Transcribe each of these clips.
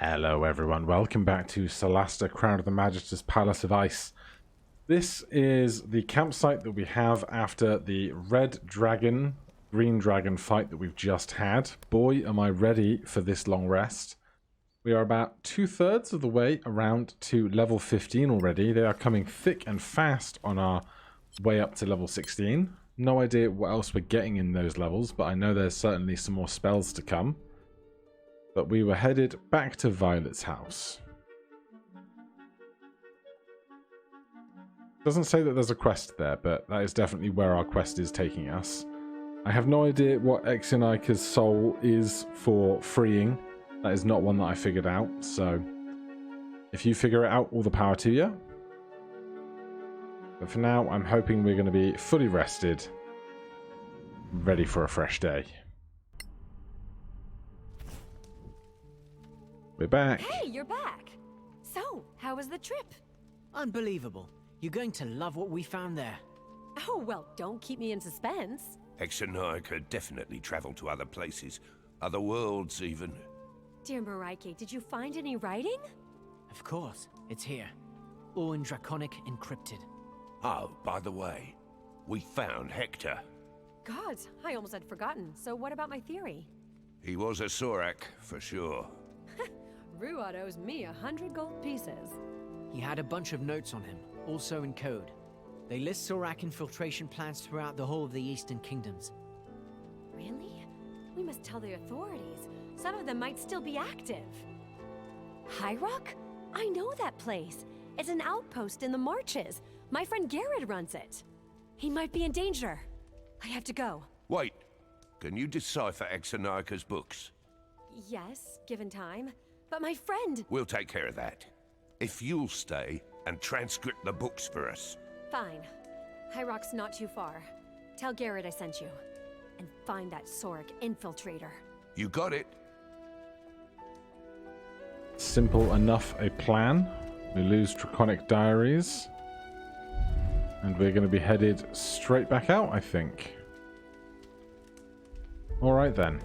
Hello everyone, welcome back to Solasta, Crown of the Magister's Palace of Ice. This is the campsite that we have after the red dragon, green dragon fight that we've just had. Boy, am I ready for this long rest. We are about 2/3 of the way around to level 15 already. They are coming thick and fast on our way up to level 16. No idea what else we're getting in those levels, but I know there's certainly some more spells to come. But we were headed back to Violet's house. Doesn't say that there's a quest there, but that is definitely where our quest is taking us. I have no idea what Exionika's soul is for freeing. That is not one that I figured out, so if you figure it out, all the power to you. But for now, I'm hoping we're going to be fully rested, ready for a fresh day. We're back. Hey, you're back. So, how was the trip? Unbelievable. You're going to love what we found there. Oh, well, don't keep me in suspense. Exionika definitely traveled to other places, other worlds even. Dear Maraike, did you find any writing? Of course, it's here. All in Draconic encrypted. Oh, by the way, we found Hector. Gods, I almost had forgotten. So what about my theory? He was a Sorak, for sure. Ruad owes me 100 gold pieces. He had a bunch of notes on him, also in code. They list Sorak infiltration plans throughout the whole of the Eastern Kingdoms. Really? We must tell the authorities. Some of them might still be active. High Rock? I know that place. It's an outpost in the marches. My friend Garrett runs it. He might be in danger. I have to go. Wait, can you decipher Exionika's books? Yes, given time. But my friend... We'll take care of that. If you'll stay and transcript the books for us. Fine. High Rock's not too far. Tell Garrett I sent you. And find that Sorak infiltrator. You got it. Simple enough a plan. We lose Draconic Diaries. And we're going to be headed straight back out, I think. Alright then.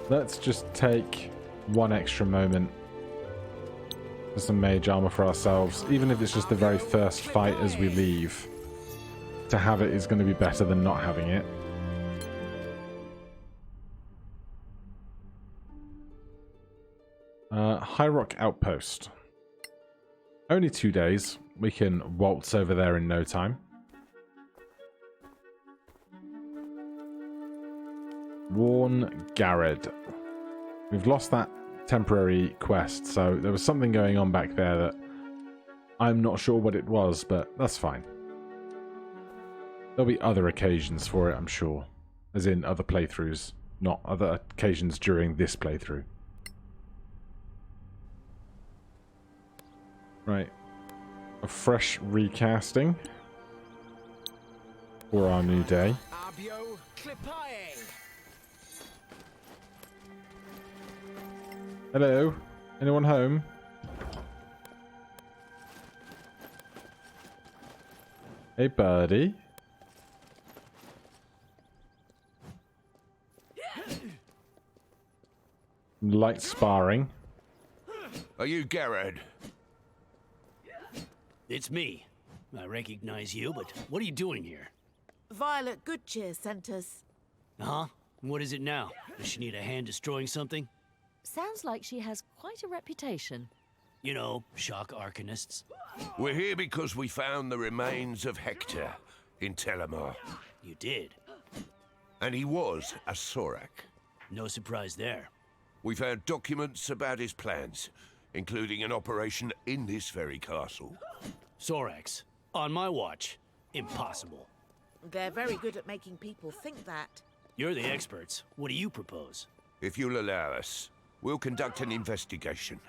Let's just take one extra moment for some mage armor for ourselves, even if it's just the very first fight as we leave. To have it is going to be better than not having it. High Rock Outpost. Only 2 days. We can waltz over there in no time. Warn Garrett. We've lost that temporary quest, so there was something going on back there that I'm not sure what it was, but that's fine. There'll be other occasions for it, I'm sure. As in other playthroughs, not other occasions during this playthrough. Right. A fresh recasting for our new day. Hello? Anyone home? Hey, birdie. Light sparring. Are you Garrett? It's me. I recognize you, but what are you doing here? Violet Goodcheer sent us. Huh? What is it now? Does she need a hand destroying something? Sounds like she has quite a reputation. You know, shock arcanists. We're here because we found the remains of Hector in Telemar. You did? And he was a Sorak. No surprise there. We found documents about his plans, including an operation in this very castle. Soraks. On my watch. Impossible. They're very good at making people think that. You're the experts. What do you propose? If you'll allow us, we'll conduct an investigation.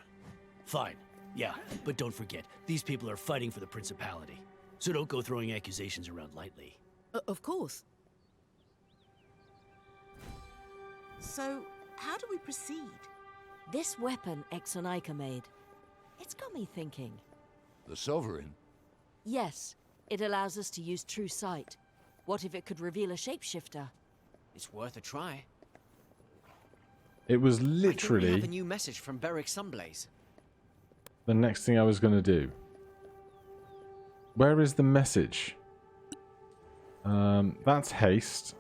Fine. Yeah, but don't forget, these people are fighting for the Principality. So don't go throwing accusations around lightly. Of course. So, how do we proceed? This weapon Exionika made, it's got me thinking. The Sovereign? Yes, it allows us to use true sight. What if it could reveal a shapeshifter? It's worth a try. It was I think we have literally a new message from Beric Sunblaze. the next thing I was going to do. Where is the message? That's haste.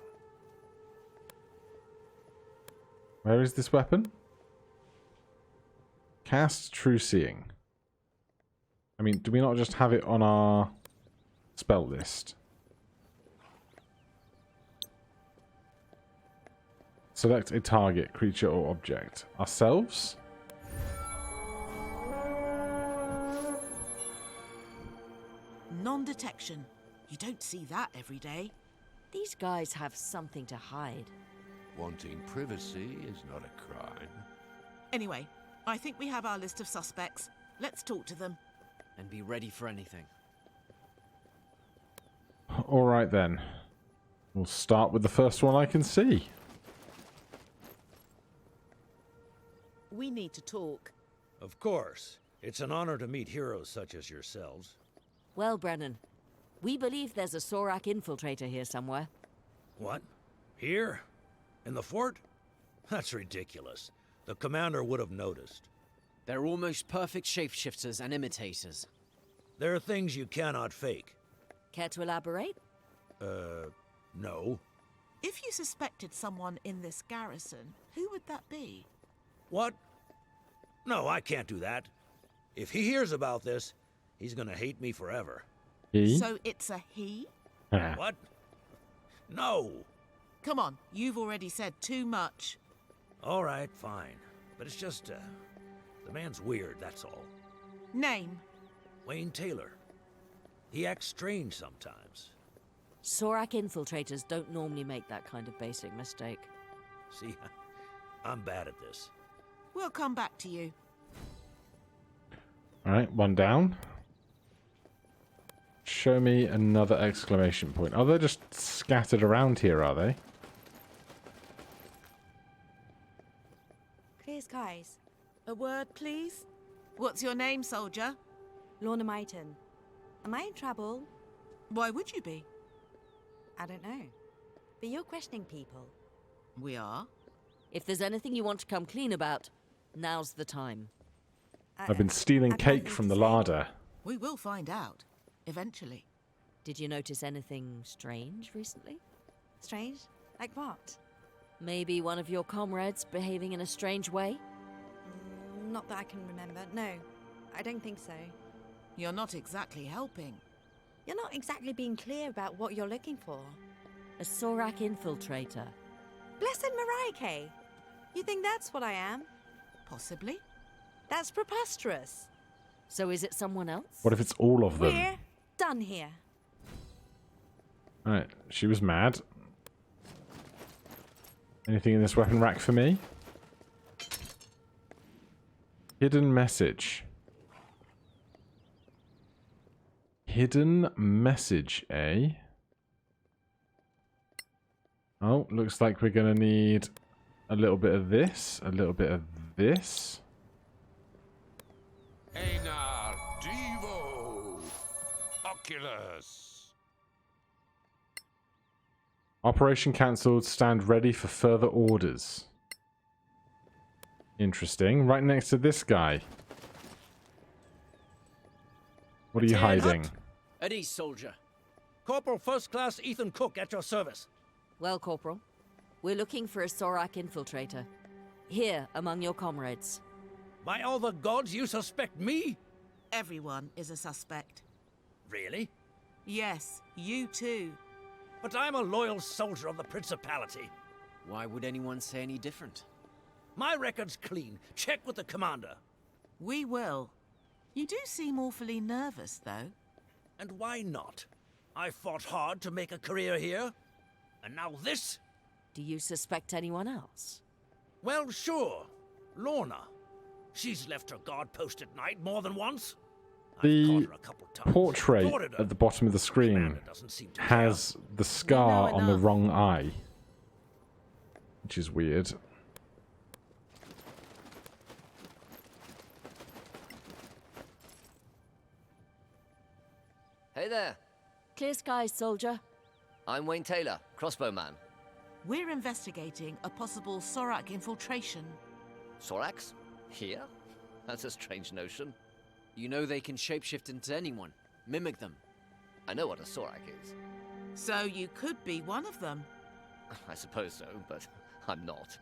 Where is this weapon? Cast True Seeing. I mean, do we not just have it on our spell list? Select a target, creature or object. Ourselves? Non-detection. You don't see that every day. These guys have something to hide. Wanting privacy is not a crime. Anyway, I think we have our list of suspects. Let's talk to them. And be ready for anything. Alright then. We'll start with the first one I can see. We need to talk. Of course. It's an honor to meet heroes such as yourselves. Well, Brennan, we believe there's a Sorak infiltrator here somewhere. What? Here? In the fort? That's ridiculous. The commander would have noticed. They're almost perfect shapeshifters and imitators. There are things you cannot fake. Care to elaborate? No. If you suspected someone in this garrison, who would that be? What? No, I can't do that. If he hears about this, he's gonna hate me forever. He? So it's a he? What? No! Come on, you've already said too much. All right, fine. But it's just, the man's weird, that's all. Name? Wayne Taylor. He acts strange sometimes. Sorak infiltrators don't normally make that kind of basic mistake. See, I'm bad at this. We'll come back to you. Alright, one down. Show me another exclamation point. Oh, they're just scattered around here, are they? Clear skies. A word, please? What's your name, soldier? Lorna Myton. Am I in trouble? Why would you be? I don't know. But you're questioning people. We are. If there's anything you want to come clean about, now's the time. I've been stealing I've cake nothing from to the say. larder. We will find out. Eventually. Did you notice anything strange recently? Strange? Like what? Maybe one of your comrades behaving in a strange way? Not that I can remember. No, I don't think so. You're not exactly helping. You're not exactly being clear about what you're looking for. A Sorak infiltrator. Blessed Mariah, you think that's what I am? Possibly. That's preposterous. So is it someone else? What if it's all of them? We're done here. Alright, she was mad. Anything in this weapon rack for me? Hidden message. Hidden message, eh? Oh, looks like we're going to need a little bit of this, a little bit of this. Einar Devo Oculus. Operation cancelled. Stand ready for further orders. Interesting. Right next to this guy. What are you hiding? At ease, soldier. Corporal First Class Ethan Cook at your service. Well, Corporal, we're looking for a Sorak infiltrator. Here, among your comrades. By all the gods, you suspect me? Everyone is a suspect. Really? Yes, you too. But I'm a loyal soldier of the Principality. Why would anyone say any different? My record's clean. Check with the commander. We will. You do seem awfully nervous, though. And why not? I fought hard to make a career here. And now this? Do you suspect anyone else? Well, sure. Lorna. She's left her guard post at night more than once. I've The caught her a couple times. portrait Reported her. at the bottom of the screen Commander doesn't seem to has the scar know on the enough. wrong eye. Which is weird. Hey there, Clear skies, soldier. I'm Wayne Taylor, crossbowman. We're investigating a possible Sorak infiltration. Soraks? Here? That's a strange notion. You know they can shapeshift into anyone. Mimic them. I know what a Sorak is. So you could be one of them. I suppose so, but I'm not.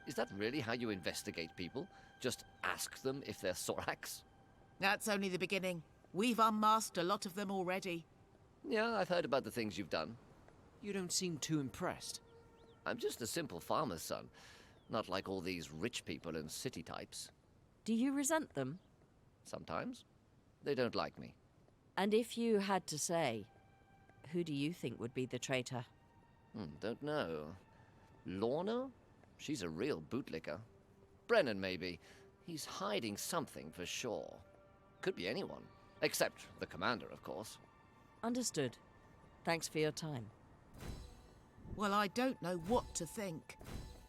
Is that really how you investigate people? Just ask them if they're Soraks? That's only the beginning. We've unmasked a lot of them already. Yeah, I've heard about the things you've done. You don't seem too impressed. I'm just a simple farmer's son. Not like all these rich people and city types. Do you resent them? Sometimes. They don't like me. And if you had to say, who do you think would be the traitor? Don't know. Lorna? She's a real bootlicker. Brennan, maybe. He's hiding something for sure. Could be anyone. Except the commander, of course. Understood. Thanks for your time. Well, I don't know what to think.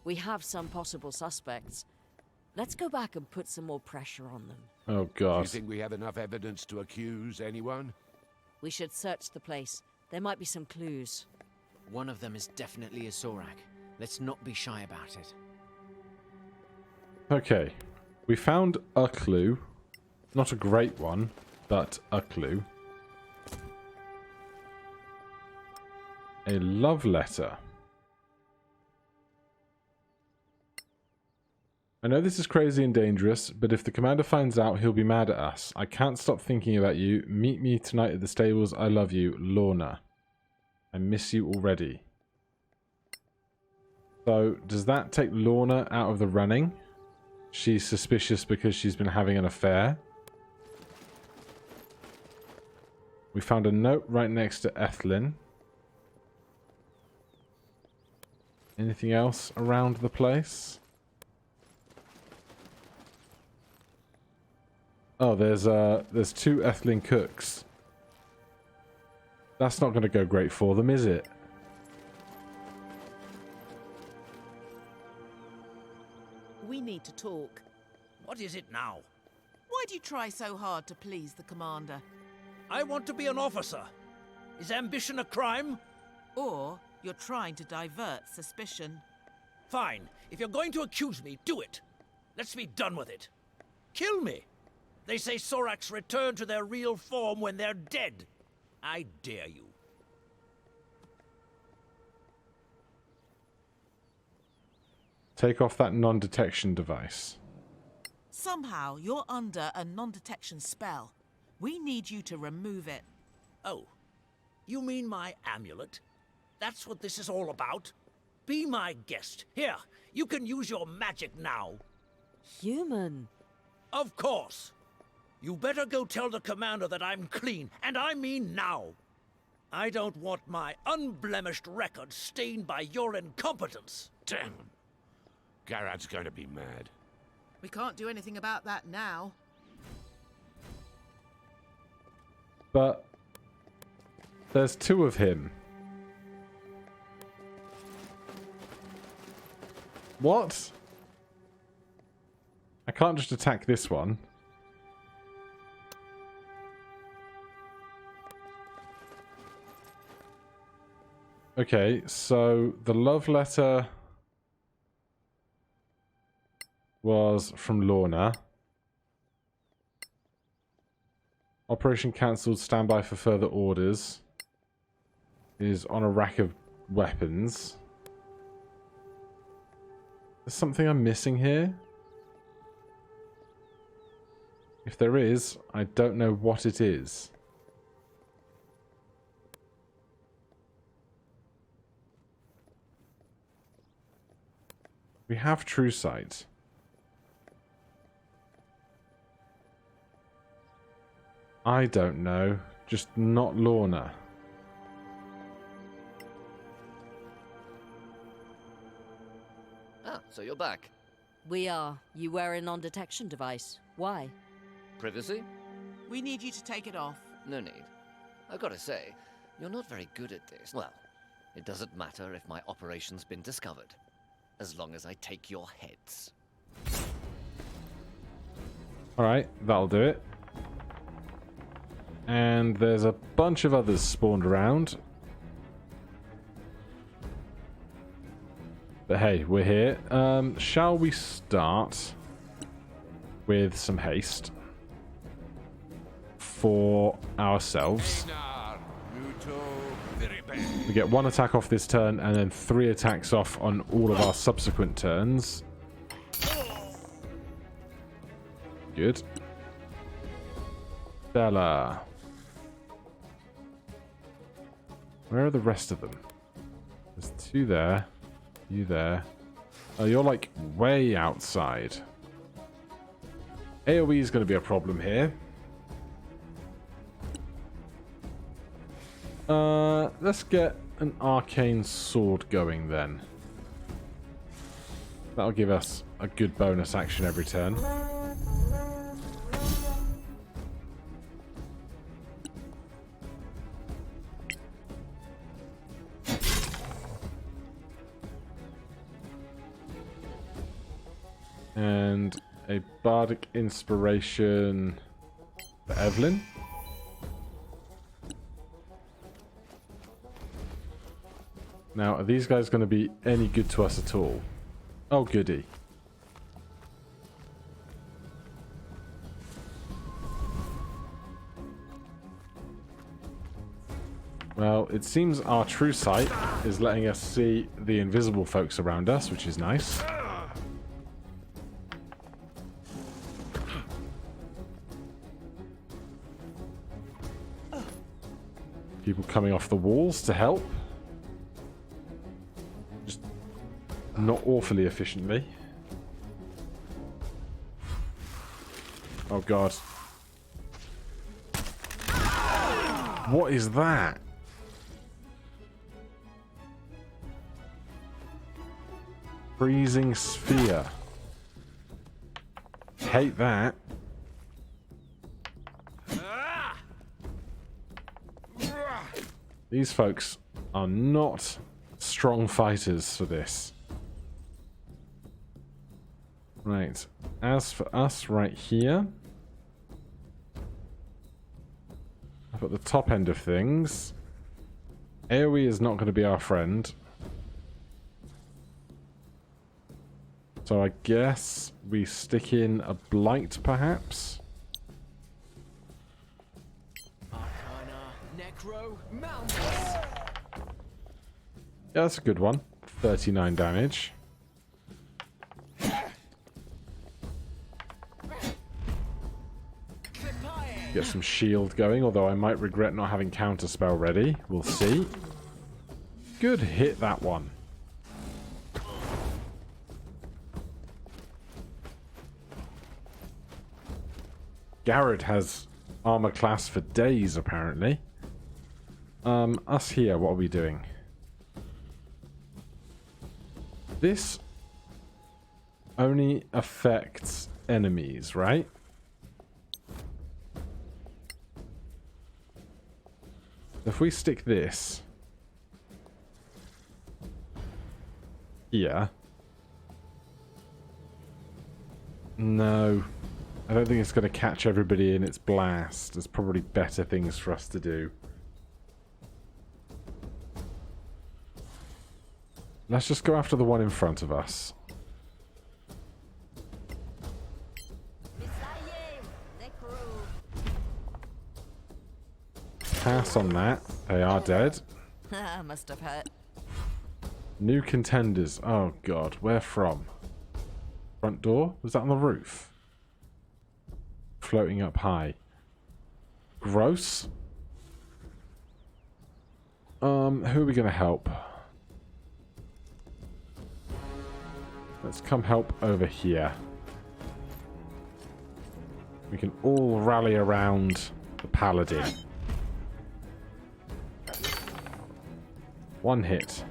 We have some possible suspects. Let's go back and put some more pressure on them. Oh, Do God. you think we have enough evidence to accuse anyone? We should search the place. There might be some clues. One of them is definitely a Sorak. Let's not be shy about it. Okay. We found a clue. Not a great one, but a clue. A love letter. I know this is crazy and dangerous, but if the commander finds out, he'll be mad at us. I can't stop thinking about you. Meet me tonight at the stables. I love you, Lorna. I miss you already. So, does that take Lorna out of the running? She's suspicious because she's been having an affair. We found a note right next to Ethelyn. Anything else around the place? Oh, there's two Ethelyn cooks. That's not going to go great for them, is it? We need to talk. What is it now? Why do you try so hard to please the commander? I want to be an officer. Is ambition a crime? Or you're trying to divert suspicion. Fine. If you're going to accuse me, do it. Let's be done with it. Kill me. They say Soraks return to their real form when they're dead. I dare you. Take off that non-detection device. Somehow you're under a non-detection spell. We need you to remove it. Oh, you mean my amulet? That's what this is all about? Be my guest. Here, you can use your magic now. Human. Of course. You better go tell the commander that I'm clean, and I mean now. I don't want my unblemished record stained by your incompetence. Damn. Garad's going to be mad. We can't do anything about that now. But there's two of him. What? I can't just attack this one. Okay, so the love letter was from Lorna. Operation cancelled, standby for further orders. Is on a rack of weapons. There's something I'm missing here. If there is, I don't know what it is. We have true sight. I don't know. Just not Lorna. Ah, so you're back. We are. You wear a non-detection device. Why? Privacy? We need you to take it off. No need. I've got to say, you're not very good at this. Well, it doesn't matter if my operation's been discovered. As long as I take your heads. Alright, that'll do it. And there's a bunch of others spawned around. But hey, we're here. Shall we start with some haste for ourselves? We get 1 attack off this turn and then 3 attacks off on all of our subsequent turns. Good. Bella. Where are the rest of them? There's 2 there. You there. Oh, you're like way outside. AoE is going to be a problem here. Let's get an arcane sword going then. That'll give us a good bonus action every turn. And a bardic inspiration for Evelyn. Now, are these guys going to be any good to us at all? Oh, goody. Well, it seems our true sight is letting us see the invisible folks around us, which is nice. People coming off the walls to help. Just not awfully efficiently. Oh god. What is that? Freezing sphere. Hate that. These folks are not strong fighters for this. Right. As for us right here, up at the top end of things, AoE is not going to be our friend. So I guess we stick in a blight, perhaps? Yeah, that's a good one. 39 damage. Get some shield going, although I might regret not having counterspell ready. We'll see. Good hit, that one. Garrett has armor class for days, apparently. Us here, what are we doing? This only affects enemies, right? If we stick this here... No. I don't think it's going to catch everybody in its blast. There's probably better things for us to do. Let's just go after the one in front of us. Pass on that. They are dead. Must have hurt. New contenders. Oh god, where from? Front door? Was that on the roof? Floating up high. Gross. Who are we gonna help? Let's come help over here. We can all rally around the Paladin. 1 hit.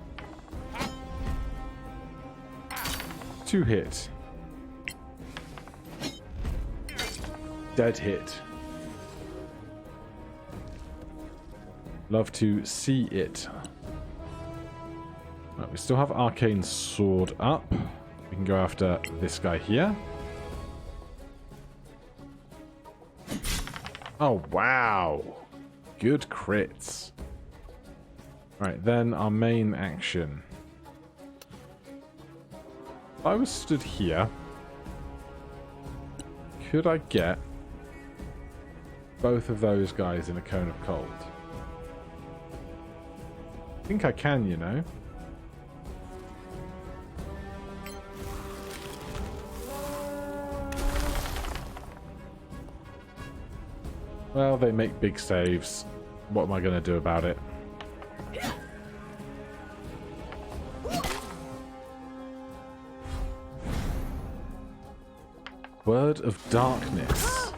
2 hit. Dead hit. Love to see it. Right, we still have Arcane Sword up. We can go after this guy here. Oh, wow. Good crits. Right, then our main action. I was stood here, could I get both of those guys in a cone of cold? I think I can, you know. Well, they make big saves. What am I going to do about it? Word of Darkness.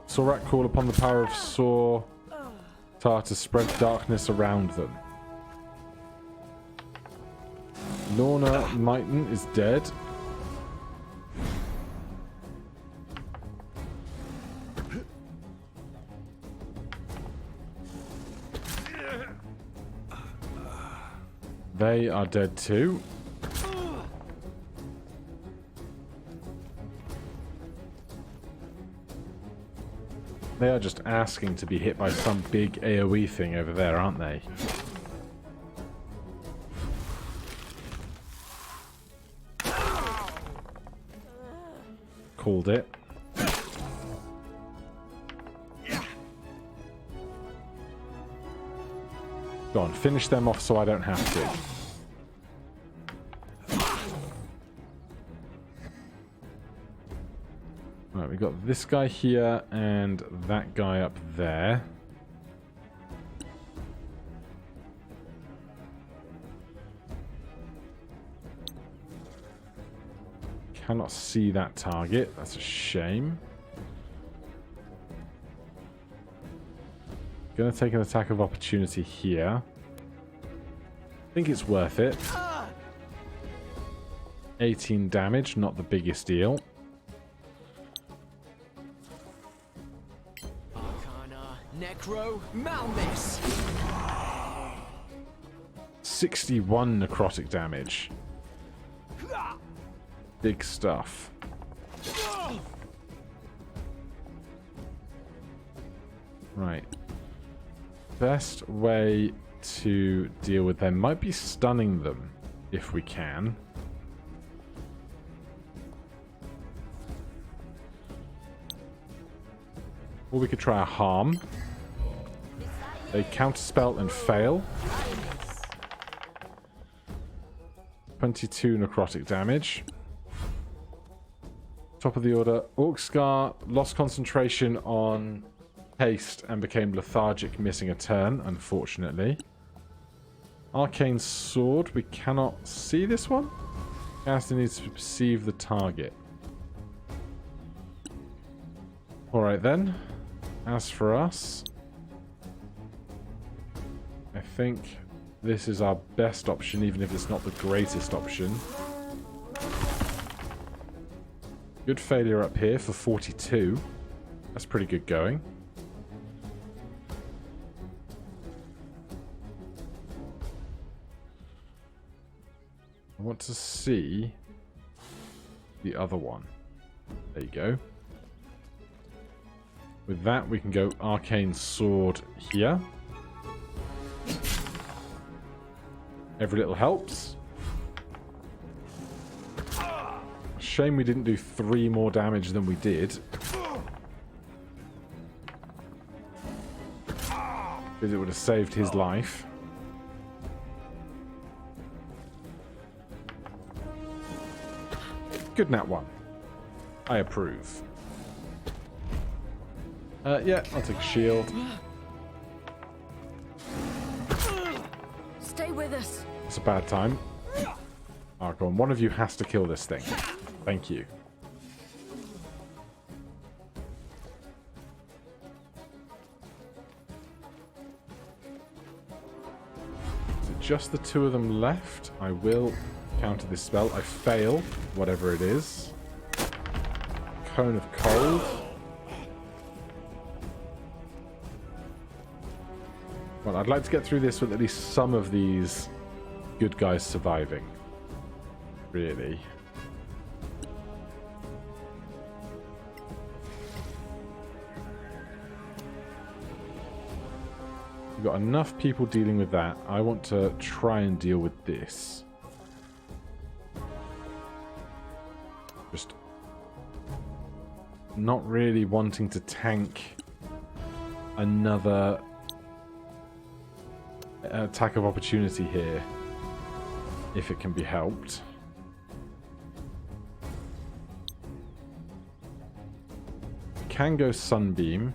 Sorak call upon the power of Sortar to spread darkness around them. Lorna Mighton is dead. They are dead too. They are just asking to be hit by some big AoE thing over there, aren't they? Called it. Go on, finish them off so I don't have to. Right, we've got this guy here and that guy up there. Cannot see that target. That's a shame. Gonna take an attack of opportunity here. Think it's worth it. 18 damage, not the biggest deal. Arcana, Necro, Malmis. 61 necrotic damage. Big stuff. Right. Best way to deal with them might be stunning them, if we can. Or we could try a harm. They counterspell and fail. 22 necrotic damage. Top of the order. Orcscar lost concentration on haste and became lethargic, missing a turn, unfortunately. Arcane Sword. We cannot see this one. Caster needs to perceive the target. Alright then. As for us, I think this is our best option, even if it's not the greatest option. Good failure up here for 42. That's pretty good going. I want to see the other one. There you go. With that, we can go Arcane Sword here. Every little helps. Shame we didn't do 3 more damage than we did. Because it would have saved his life. Good nat 1. I approve. Yeah, I'll take a shield. Stay with us. It's a bad time. Alright, go on. One of you has to kill this thing. Thank you. Is it just the 2 of them left? I will counter this spell. I fail, whatever it is. Cone of Cold. Well, I'd like to get through this with at least some of these good guys surviving. Really. We've got enough people dealing with that. I want to try and deal with this. not really wanting to tank another attack of opportunity here, if it can be helped. Can go Sunbeam.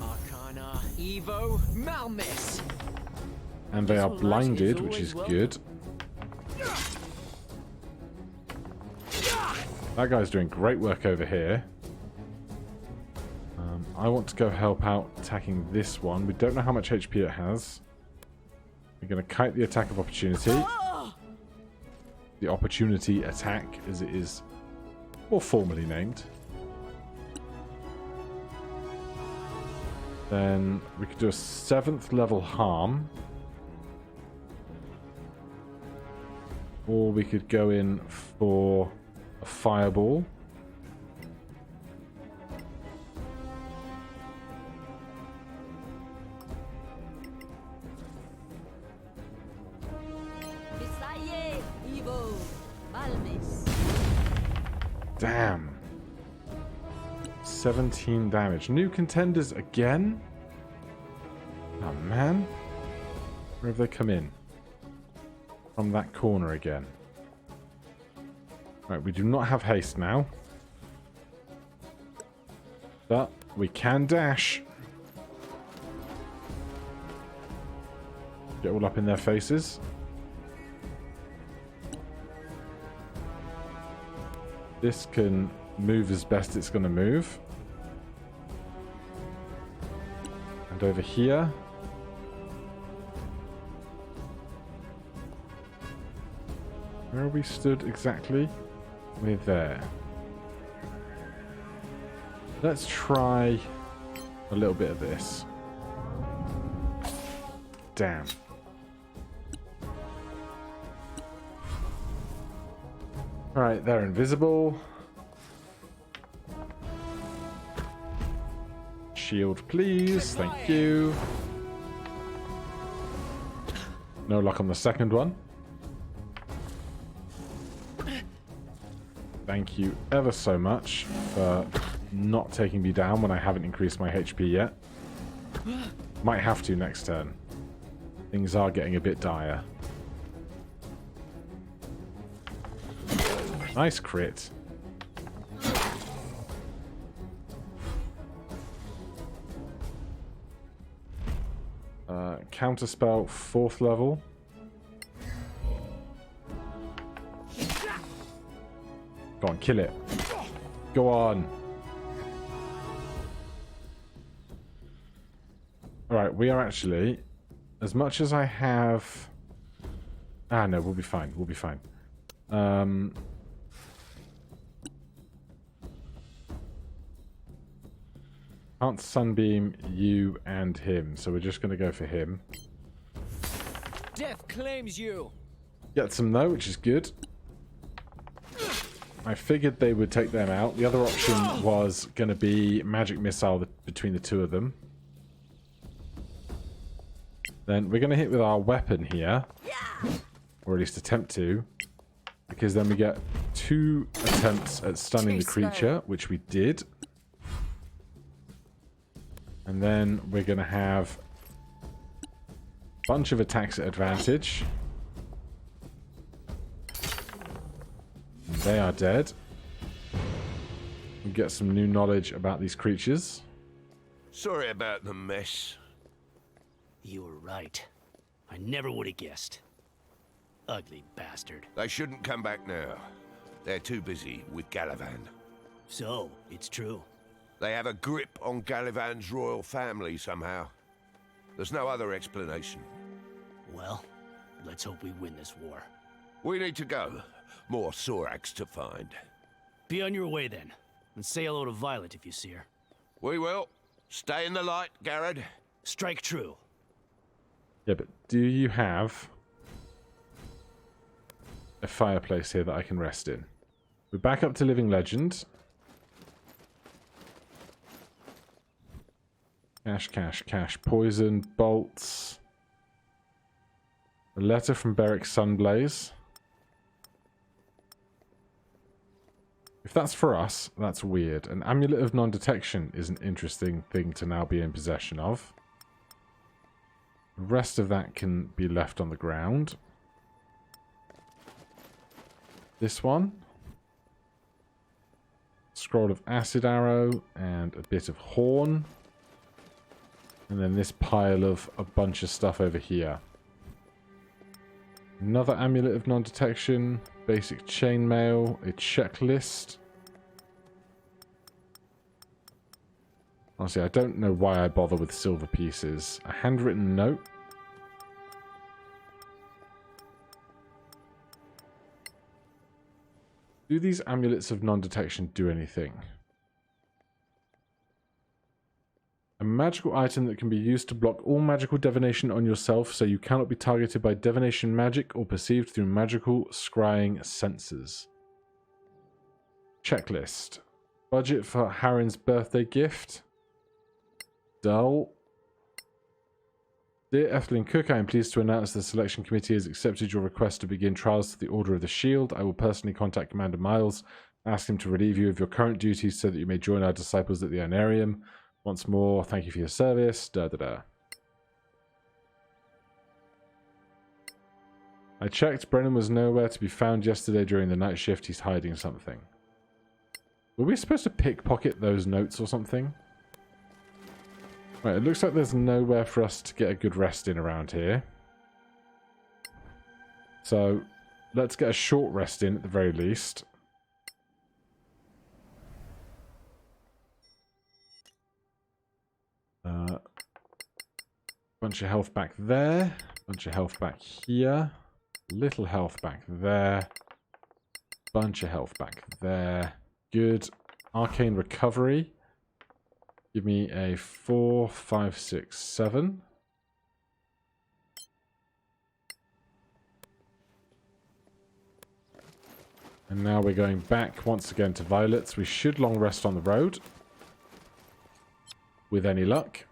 Arcana, Evo, Malmis. And they are blinded, which is good. That guy's doing great work over here. I want to go help out attacking this one. We don't know how much HP it has. We're going to kite the attack of opportunity. The opportunity attack, as it is more formally named. Then we could do a 7th level harm. Or we could go in for a fireball. Damn. 17 damage. New contenders again? Oh man. Where have they come in? From that corner again. Right, we do not have haste now. But we can dash. Get all up in their faces. This can move as best it's going to move. And over here. Where are we stood exactly? We're there. Let's try a little bit of this. Damn. Alright, they're invisible. Shield, please. Thank you. No luck on the second one. Thank you ever so much for not taking me down when I haven't increased my HP yet. Might have to next turn. Things are getting a bit dire. Nice crit. Counterspell, 4th level. Go on, kill it. Go on. Alright, we are actually... As much as I have... Ah, no, we'll be fine. We'll be fine. Can't sunbeam you and him, so we're just going to go for him. Death claims you. Get some though, which is good. I figured they would take them out. The other option was going to be magic missile between the two of them. Then we're going to hit with our weapon here, or at least attempt to, because then we get 2 attempts at stunning the creature, which we did. And then we're going to have a bunch of attacks at advantage. And they are dead. We get some new knowledge about these creatures. Sorry about the mess. You were right. I never would have guessed. Ugly bastard. They shouldn't come back now. They're too busy with Gallivan. So, it's true. They have a grip on Gallivan's royal family somehow. There's no other explanation. Well, let's hope we win this war. We need to go. More Soraks to find. Be on your way then. And say hello to Violet if you see her. We will. Stay in the light, Garrett. Strike true. Yeah, but do you have a fireplace here that I can rest in? We're back up to Living Legend. Cash, cash, cash. Poison, bolts. A letter from Beric Sunblaze. If that's for us, that's weird. An amulet of non-detection is an interesting thing to now be in possession of. The rest of that can be left on the ground. This one. Scroll of acid arrow and a bit of horn. And then this pile of a bunch of stuff over here. Another amulet of non-detection, basic chainmail, a checklist. Honestly, I don't know why I bother with silver pieces. A handwritten note. Do these amulets of non-detection do anything? A magical item that can be used to block all magical divination on yourself so you cannot be targeted by divination magic or perceived through magical scrying senses. Checklist. Budget for Harren's birthday gift. Dull. Dear Ethelyn Cook, I am pleased to announce the selection committee has accepted your request to begin trials to the Order of the Shield. I will personally contact Commander Miles, ask him to relieve you of your current duties so that you may join our disciples at the Inarium. Once more, thank you for your service. Da da da. I checked. Brennan was nowhere to be found yesterday during the night shift. He's hiding something. Were we supposed to pickpocket those notes or something? Right, it looks like there's nowhere for us to get a good rest in around here. So, let's get a short rest in at the very least. Bunch of health back there. Bunch of health back here. Little health back there. Bunch of health back there. Good. Arcane recovery. Give me a 4, 5, 6, 7. And now we're going back once again to Violet's. We should long rest on the road. With any luck.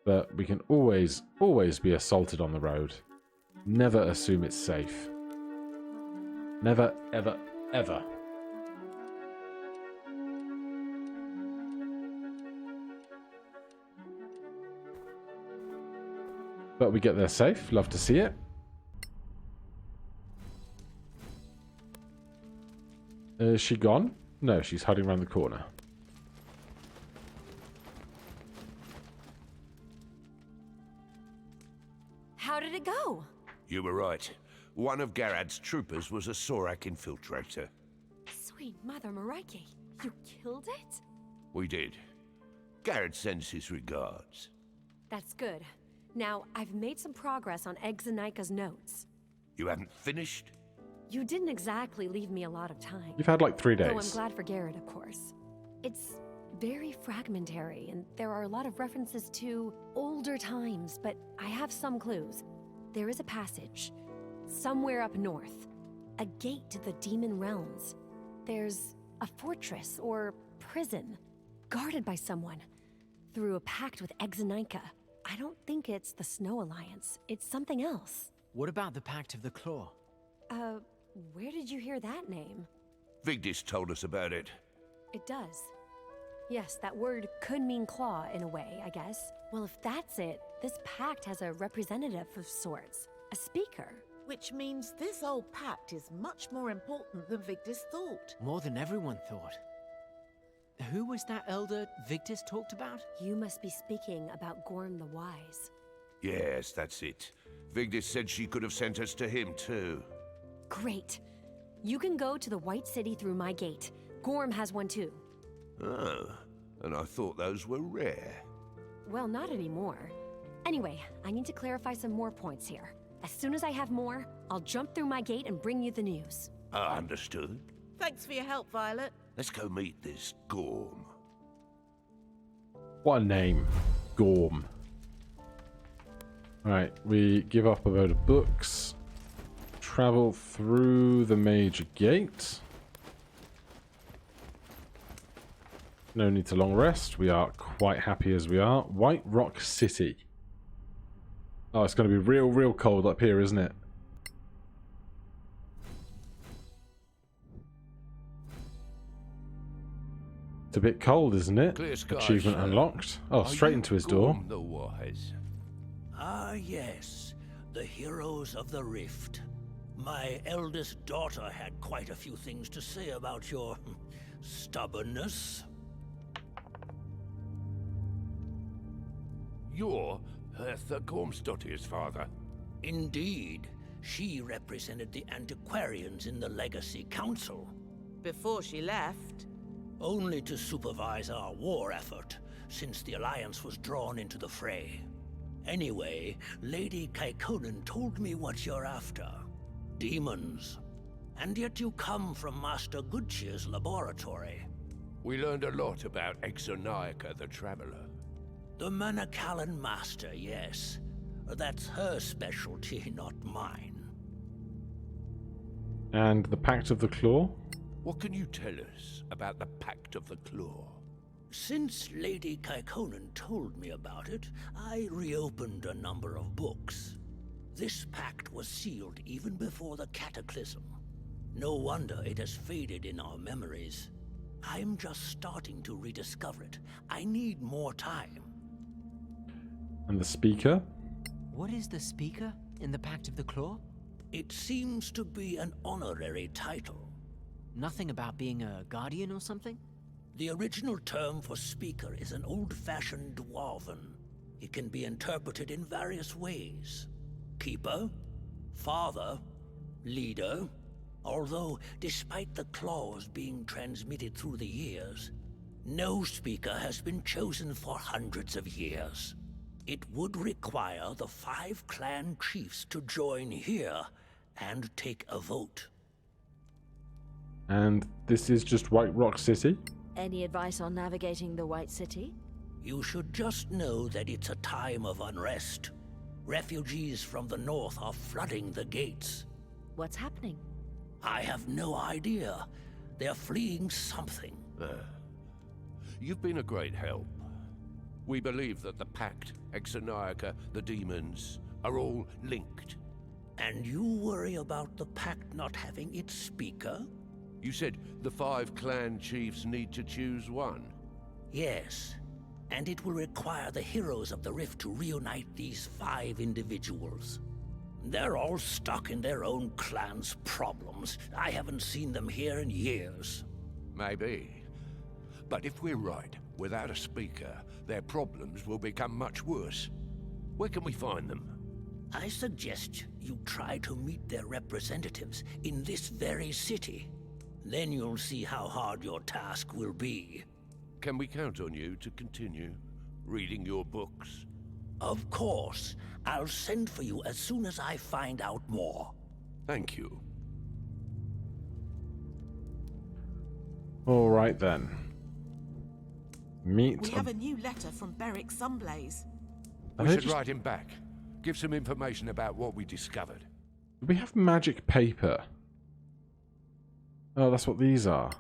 But we can always be assaulted on the road. Never assume it's safe. Never, ever, ever. But we get there safe. Love to see it. Is she gone? No, she's hiding around the corner. How did it go? You were right. One of Garad's troopers was a Sorak infiltrator. Sweet Mother Maraiki, you killed it? We did. Garad sends his regards. That's good. Now, I've made some progress on Exanika's notes. You haven't finished? You didn't exactly leave me a lot of time. You've had like 3 days. Though I'm glad for Garrett, of course. It's very fragmentary, and there are a lot of references to older times, but I have some clues. There is a passage, somewhere up north. A gate to the demon realms. There's a fortress, or prison, guarded by someone, through a pact with Exanika. I don't think it's the Snow Alliance. It's something else. What about the Pact of the Claw? Where did you hear that name? Vigdis told us about it. It does. Yes, that word could mean claw in a way, I guess. Well, if that's it, this pact has a representative of sorts. A speaker. Which means this old pact is much more important than Vigdis thought. More than everyone thought. Who was that elder Vigdis talked about? You must be speaking about Gorm the Wise. Yes, that's it. Vigdis said she could have sent us to him too. Great. You can go to the White City through my gate. Gorm has one too. Oh, and I thought those were rare. Well, not anymore. Anyway, I need to clarify some more points here. As soon as I have more, I'll jump through my gate and bring you the news. Understood. Thanks for your help, Violet. Let's go meet this Gorm. What a name. Gorm. Alright, we give up a load of books. Travel through the major gate. No need to long rest. We are quite happy as we are. White Rock City. Oh, it's going to be real cold up here, isn't it? It's a bit cold, isn't it? Clear skies, Achievement sir. unlocked. Oh, Are straight you into his door. Gorm the Wise? Ah, yes. The heroes of the Rift. My eldest daughter had quite a few things to say about your stubbornness. You're Hertha Gormsdottir's father. Indeed. She represented the antiquarians in the Legacy Council. Before she left. Only to supervise our war effort, since the Alliance was drawn into the fray. Anyway, Lady Kaikonen told me what you're after. Demons. And yet you come from Master Goodcheer's laboratory. We learned a lot about Exonaica the Traveler. The Manakalan Master, yes. That's her specialty, not mine. And the Pact of the Claw? What can you tell us about the Pact of the Claw? Since Lady Kaikonen told me about it, I reopened a number of books. This pact was sealed even before the Cataclysm. No wonder it has faded in our memories. I'm just starting to rediscover it. I need more time. And the Speaker? What is the Speaker in the Pact of the Claw? It seems to be an honorary title. Nothing about being a guardian or something? The original term for speaker is an old-fashioned dwarven. It can be interpreted in various ways. Keeper, father, leader, although despite the claws being transmitted through the years, no speaker has been chosen for hundreds of years. It would require the 5 clan chiefs to join here and take a vote. And this is just White Rock City? Any advice on navigating the White City? You should just know that it's a time of unrest. Refugees from the north are flooding the gates. What's happening? I have no idea. They're fleeing something. You've been a great help. We believe that the Pact, Exonaica, the demons, are all linked. And you worry about the Pact not having its speaker? You said the 5 clan chiefs need to choose one. Yes. And it will require the heroes of the Rift to reunite these 5 individuals. They're all stuck in their own clan's problems. I haven't seen them here in years. Maybe. But if we're right, without a speaker, their problems will become much worse. Where can we find them? I suggest you try to meet their representatives in this very city. Then you'll see how hard your task will be. Can we count on you to continue reading your books? Of course. I'll send for you as soon as I find out more. Thank you. All right then. Meet. We have a new letter from Beric Sunblaze. We should write him back. Give some information about what we discovered. Do we have magic paper? Oh, that's what these are.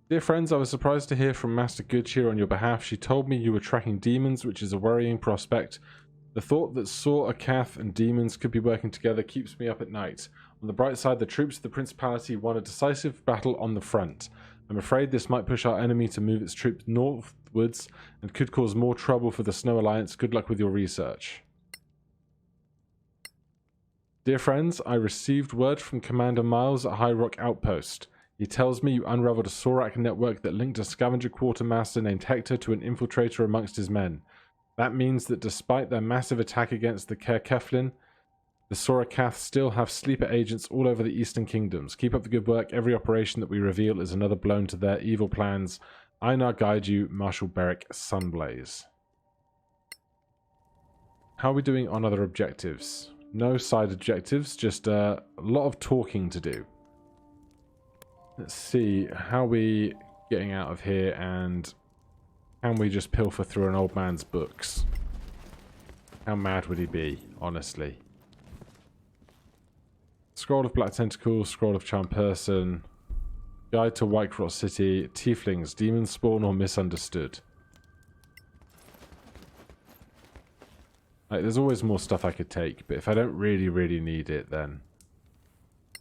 Dear friends, I was surprised to hear from Master Goodcheer on your behalf. She told me you were tracking demons, which is a worrying prospect. The thought that Sorak and demons could be working together keeps me up at night. On the bright side, the troops of the Principality won a decisive battle on the front. I'm afraid this might push our enemy to move its troops northwards and could cause more trouble for the Snow Alliance. Good luck with your research. Dear friends, I received word from Commander Miles at High Rock Outpost. He tells me you unraveled a Sorak network that linked a scavenger quartermaster named Hector to an infiltrator amongst his men. That means that despite their massive attack against the Caer Cyflen, the Sorakath still have sleeper agents all over the Eastern Kingdoms. Keep up the good work. Every operation that we reveal is another blow to their evil plans. I now guide you, Marshal Beric Sunblaze. How are we doing on other objectives? No side objectives, just a lot of talking to do. Let's see, how are we getting out of here, and can we just pilfer through an old man's books? How mad would he be, honestly? Scroll of Black Tentacles, Scroll of Charm Person, Guide to Whitecross City. Tieflings, demon spawn or misunderstood. Like, there's always more stuff I could take, but if I don't really need it, then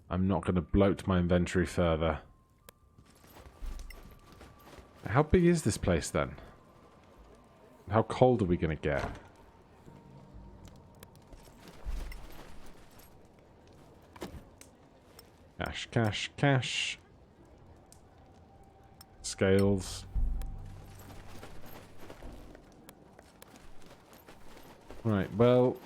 I'm not going to bloat my inventory further. How big is this place, then? How cold are we going to get? Cash, cash, cash. Scales. Right, well,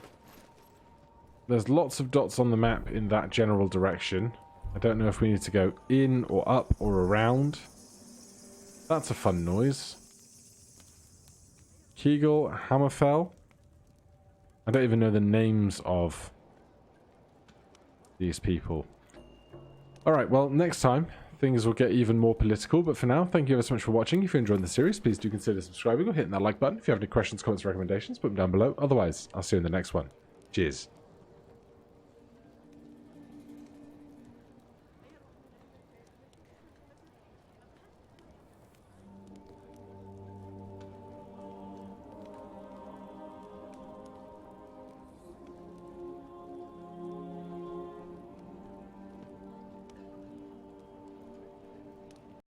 there's lots of dots on the map in that general direction. I don't know if we need to go in or up or around. That's a fun noise. Kegel, Hammerfell. I don't even know the names of these people. Alright, well, next time things will get even more political, but for now, thank you ever so much for watching. If you're enjoying the series, please do consider subscribing or hitting that like button. If you have any questions, comments, recommendations, put them down below. Otherwise, I'll see you in the next one. Cheers.